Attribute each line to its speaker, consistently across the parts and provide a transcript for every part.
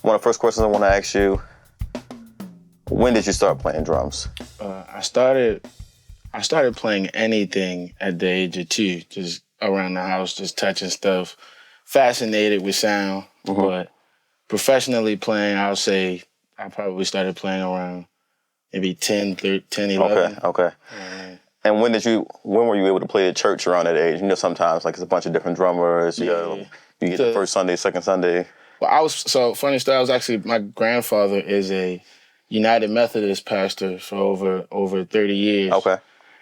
Speaker 1: One of the first questions I want to ask you, when did you start playing drums?
Speaker 2: I started playing anything at the age of 2, just around the house, just touching stuff, fascinated with sound. But professionally playing, I would say I probably started playing around maybe 10, 11.
Speaker 1: Okay. And when were you able to play at church around that age? You know, sometimes like it's a bunch of different drummers. You get the first Sunday, second Sunday.
Speaker 2: Well, funny story, my grandfather is a United Methodist pastor for over 30 years.
Speaker 1: Okay.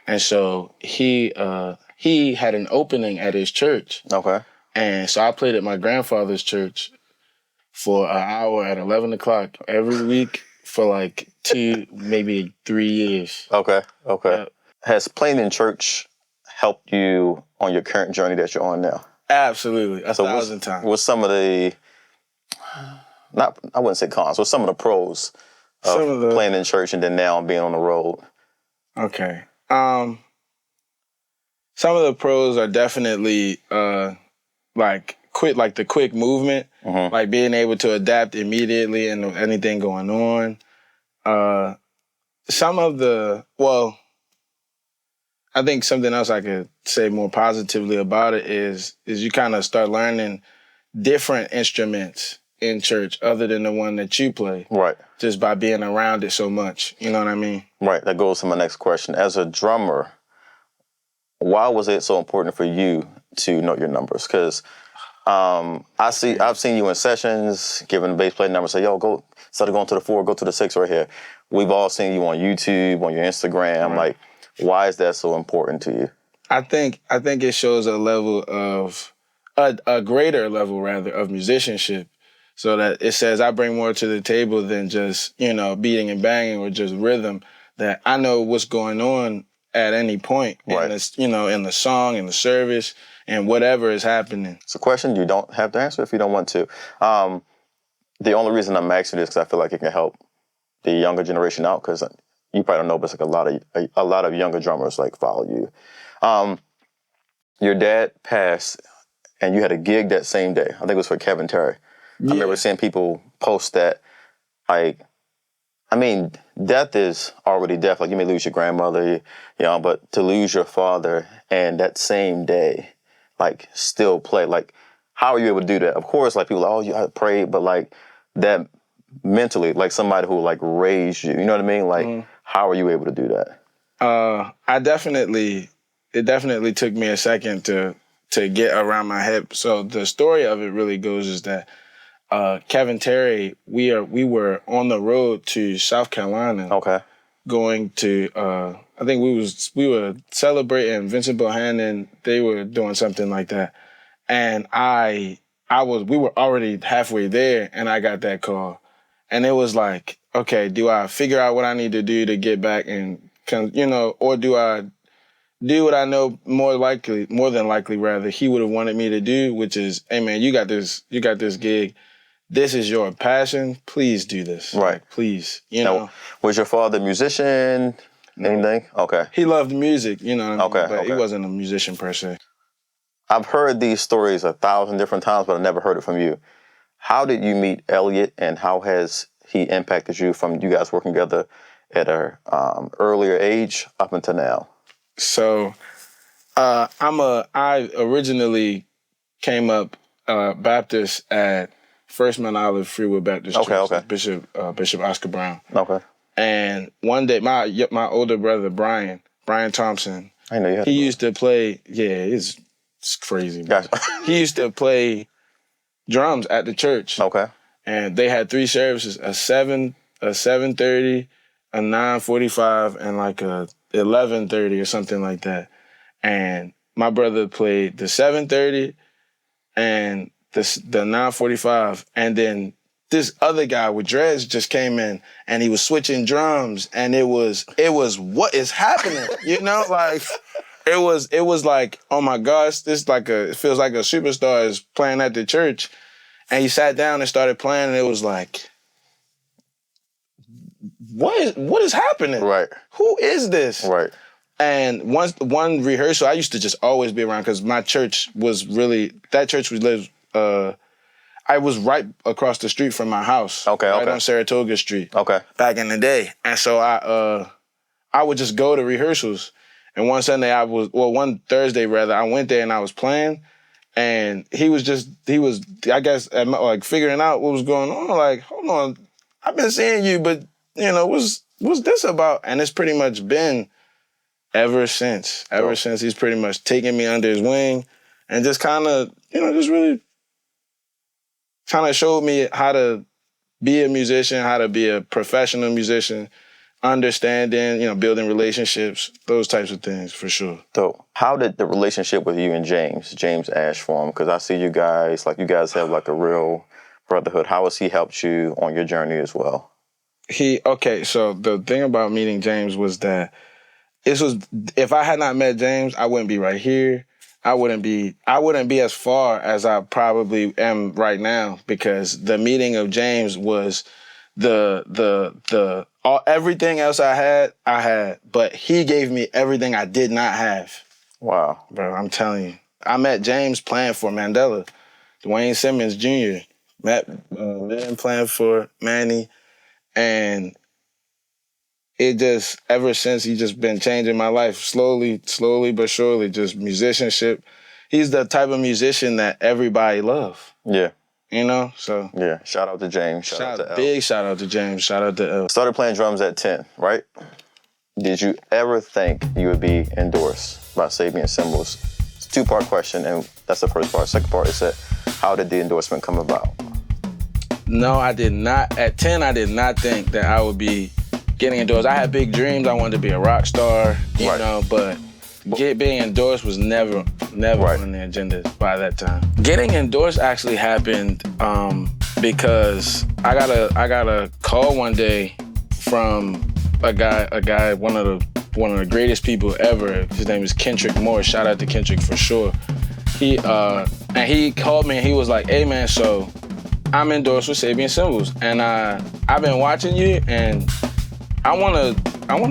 Speaker 2: And so he had an opening at his church.
Speaker 1: Okay.
Speaker 2: And so I played at my grandfather's church for an hour at 11 o'clock every week for like 2, maybe 3 years.
Speaker 1: Okay. Has playing in church helped you on your current journey that you're on now?
Speaker 2: Absolutely, 1,000 times.
Speaker 1: What's some of the, I wouldn't say cons, what's some of the pros of playing in church and then now being on the road?
Speaker 2: Okay. Some of the pros are definitely like the quick movement, like being able to adapt immediately and anything going on. I think something else I could say more positively about it is you kind of start learning different instruments in church other than the one that you play.
Speaker 1: Right.
Speaker 2: Just by being around it so much. You know what I mean?
Speaker 1: Right. That goes to my next question. As a drummer, why was it so important for you to know your numbers? Because I've seen you in sessions giving the bass player numbers, say, yo, go, instead of going to the 4, go to the 6 right here. We've all seen you on YouTube, on your Instagram. Right. Like, why is that so important to you?
Speaker 2: I think it shows a level of, a greater level rather, of musicianship. So that it says I bring more to the table than just, beating and banging or just rhythm, that I know what's going on at any point.
Speaker 1: Right.
Speaker 2: In the song, in the service, and whatever is happening.
Speaker 1: It's a question you don't have to answer if you don't want to. The only reason I'm asking this is because I feel like it can help the younger generation out, because you probably don't know, but it's like a lot of younger drummers like follow you. Your dad passed, and you had a gig that same day. I think it was for Kevin Terry. Yeah. I remember seeing people post that, like, I mean, death is already death. Like, you may lose your grandmother, but to lose your father and that same day, like, still play. Like, how are you able to do that? Of course, like, people, you have to pray, but, like, that mentally, like, somebody who, like, raised you, you know what I mean? Like, how are you able to do that?
Speaker 2: It definitely took me a second to get around my head. So the story of it really goes is that Kevin Terry, we were on the road to South Carolina. Okay. Going to I think we were celebrating Vincent Bohannon. They were doing something like that, and we were already halfway there, and I got that call, and it was like, okay, do I figure out what I need to do to get back and or do I do what I know more than likely rather he would have wanted me to do, which is, hey man, you got this gig. This is your passion. Please do this.
Speaker 1: Right.
Speaker 2: Like, please,
Speaker 1: Now, was your father a musician? Anything? Okay.
Speaker 2: He loved music, what I mean?
Speaker 1: Okay.
Speaker 2: But he wasn't a musician per se.
Speaker 1: I've heard these stories 1,000 different times, but I never heard it from you. How did you meet Elliott, and how has he impacted you from you guys working together at an earlier age up until now?
Speaker 2: So, I originally came up Baptist at First Mount Olive Freewood Baptist Church. Okay. Bishop Oscar Brown. Okay. And one day, my older brother Brian Thompson,
Speaker 1: I know you had
Speaker 2: he used to play. Yeah, it's crazy.
Speaker 1: Gotcha.
Speaker 2: He used to play drums at the church.
Speaker 1: Okay.
Speaker 2: And they had 3 services: a 7:30, a 9:45, and like a 11:30 or something like that. And my brother played the 7:30 and the 9:45, and then this other guy with dreads just came in and he was switching drums, and it was what is happening? Like it was like, oh my gosh, it feels like a superstar is playing at the church. And he sat down and started playing, and it was like, what is happening?
Speaker 1: Right.
Speaker 2: Who is this?
Speaker 1: Right.
Speaker 2: And one rehearsal, I used to just always be around because my church was really, that church we lived, I was right across the street from my house. Right on Saratoga Street.
Speaker 1: Okay.
Speaker 2: Back in the day. And so I would just go to rehearsals. And one Thursday rather, I went there and I was playing. And he was, I guess, like figuring out what was going on. Like, hold on, I've been seeing you, but, what's this about? And it's pretty much been ever since. Ever since he's pretty much taken me under his wing and just kind of, just really kind of showed me how to be a musician, how to be a professional musician, understanding, building relationships, those types of things for sure.
Speaker 1: So how did the relationship with you and James Ashe form? Because I see you guys have like a real brotherhood. How has he helped you on your journey as well?
Speaker 2: So the thing about meeting James was that if I had not met James, I wouldn't be right here. I wouldn't be as far as I probably am right now, because the meeting of James was everything else I had, but he gave me everything I did not have.
Speaker 1: Wow.
Speaker 2: Bro, I'm telling you. I met James playing for Mandela, Dwayne Simmons Jr., met him playing for Manny, and it just, ever since, he's just been changing my life slowly but surely, just musicianship. He's the type of musician that everybody love.
Speaker 1: Yeah.
Speaker 2: So.
Speaker 1: Yeah, shout out to James. Shout out to L.
Speaker 2: Big shout out to James. Shout out to L.
Speaker 1: Started playing drums at 10, right? Did you ever think you would be endorsed by Sabian Cymbals? It's a two-part question, and that's the first part. Second part is that, how did the endorsement come about?
Speaker 2: No, I did not. At 10, I did not think that I would be getting endorsed. I had big dreams. I wanted to be a rock star, but being endorsed was never on the agenda by that time. Getting endorsed actually happened because I got a call one day from a guy, one of the greatest people ever. His name is Kendrick Moore. Shout out to Kendrick for sure. He called me and he was like, "Hey man, so I'm endorsed with Sabian Cymbals, and I've been watching you, and I wanna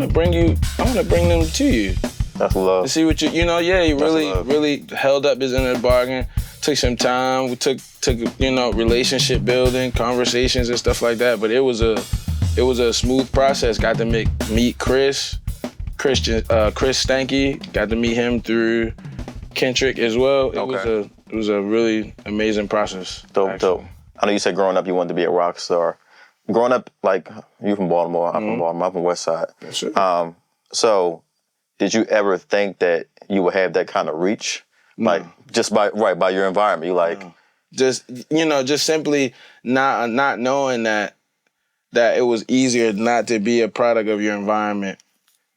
Speaker 2: bring them to you."
Speaker 1: That's love.
Speaker 2: To see what he really held up his end of the bargain. Took some time. We took relationship building, conversations and stuff like that. But it was a smooth process. Got to meet Chris Stanky. Got to meet him through Kendrick as well. It was a really amazing process.
Speaker 1: Dope. I know you said growing up you wanted to be a rock star. Growing up, like, you from Baltimore, I'm from Baltimore, I'm from West Side.
Speaker 2: Sure.
Speaker 1: So did you ever think that you would have that kind of reach?
Speaker 2: No.
Speaker 1: Like, just by your environment, you like...
Speaker 2: No. Just simply not knowing that it was easier not to be a product of your environment.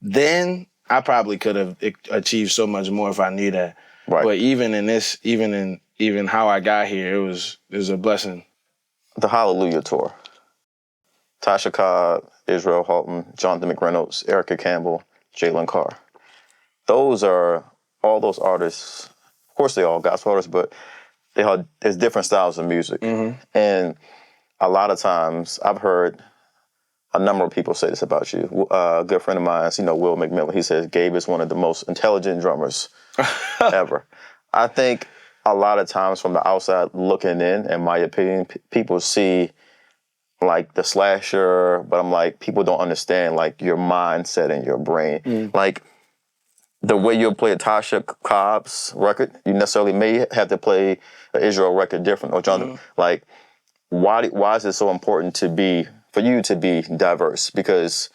Speaker 2: Then I probably could have achieved so much more if I knew that.
Speaker 1: Right.
Speaker 2: But even how I got here, it was a blessing.
Speaker 1: The Hallelujah Tour. Tasha Cobb, Israel Houghton, Jonathan McReynolds, Erica Campbell, Jalen Carr. All those artists, of course they all gospel artists, but there's different styles of music. Mm-hmm. And a lot of times, I've heard a number of people say this about you. A good friend of mine, Will McMillan, he says Gabe is one of the most intelligent drummers ever. I think a lot of times from the outside looking in my opinion, people see like the slasher, but I'm like, people don't understand like your mindset and your brain. Mm. Like, the way you'll play a Tasha Cobb's record, you necessarily may have to play an Israel record different. Or Jonathan, like, why is it so important for you to be diverse? Because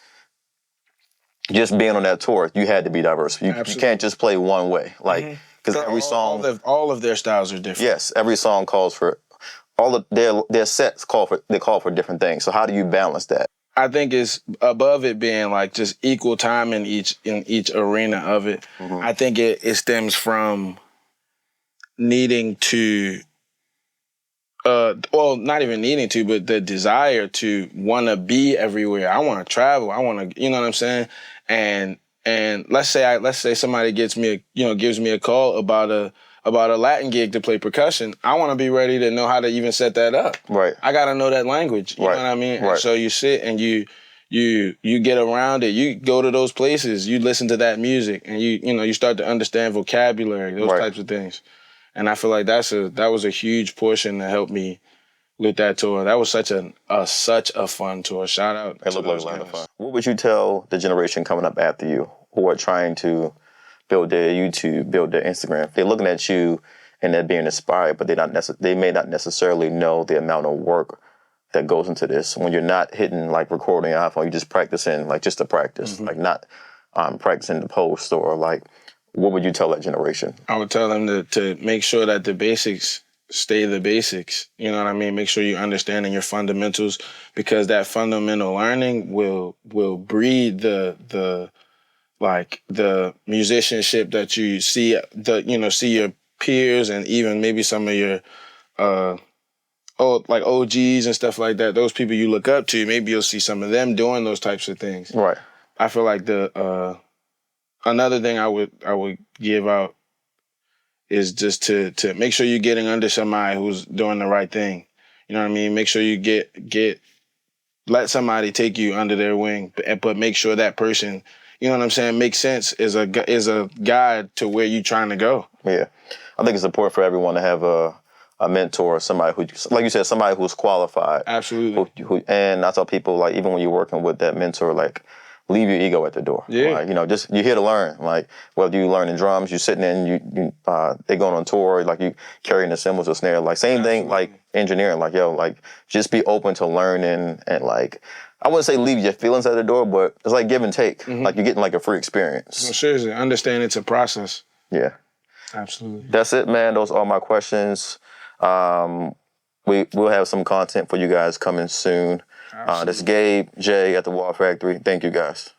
Speaker 1: just being on that tour, you had to be diverse. You can't just play one way. Like, because every song,
Speaker 2: all of their styles are different.
Speaker 1: Yes, every song calls for all of their sets call for different things. So how do you balance that?
Speaker 2: I think it's above it being like just equal time in each arena of it. Mm-hmm. I think it stems from needing to, not even needing to, but the desire to want to be everywhere. I want to travel. I want to, you know what I'm saying? And let's say somebody gives me a call about a Latin gig to play percussion. I want to be ready to know how to even set that up.
Speaker 1: Right.
Speaker 2: I got to know that language. You know what I mean? Right. And so you sit and you get around it. You go to those places. You listen to that music, and you start to understand vocabulary, those types of things. And I feel like that was a huge portion that helped me with that tour. That was such a fun tour. Shout out.
Speaker 1: It looked like a lot of fun. What would you tell the generation coming up after you who are trying to build their YouTube, build their Instagram? They're looking at you and they're being inspired, but they may not necessarily know the amount of work that goes into this. When you're not hitting like recording your iPhone, you're just practicing like just to practice, like not practicing the post or like. What would you tell that generation?
Speaker 2: I would tell them to make sure that the basics stay the basics. You know what I mean? Make sure you're understanding your fundamentals, because that fundamental learning will breed the musicianship that you see, see your peers and even maybe some of your like OGs and stuff like that. Those people you look up to, maybe you'll see some of them doing those types of things.
Speaker 1: Right.
Speaker 2: I feel like another thing I would give out is just to make sure you're getting under somebody who's doing the right thing. You know what I mean? Make sure you let somebody take you under their wing, but make sure that person, you know what I'm saying, makes sense, is a guide to where you're trying to go.
Speaker 1: Yeah. I think it's important for everyone to have a mentor, somebody who, like you said, somebody who's qualified.
Speaker 2: Absolutely.
Speaker 1: And I tell people, like, even when you're working with that mentor, like, leave your ego at the door.
Speaker 2: Yeah.
Speaker 1: Like, just you're here to learn. Like, whether you learning drums, you sitting in, they going on tour, like you carrying the cymbals or snare. Like same thing, like engineering. Like just be open to learning and like, I wouldn't say leave your feelings at the door, but it's like give and take. Mm-hmm. Like you're getting like a free experience.
Speaker 2: No, seriously, understand it's a process.
Speaker 1: Yeah.
Speaker 2: Absolutely.
Speaker 1: That's it, man. Those are all my questions. We'll have some content for you guys coming soon. This is Gabe J at the Wall Factory. Thank you, guys.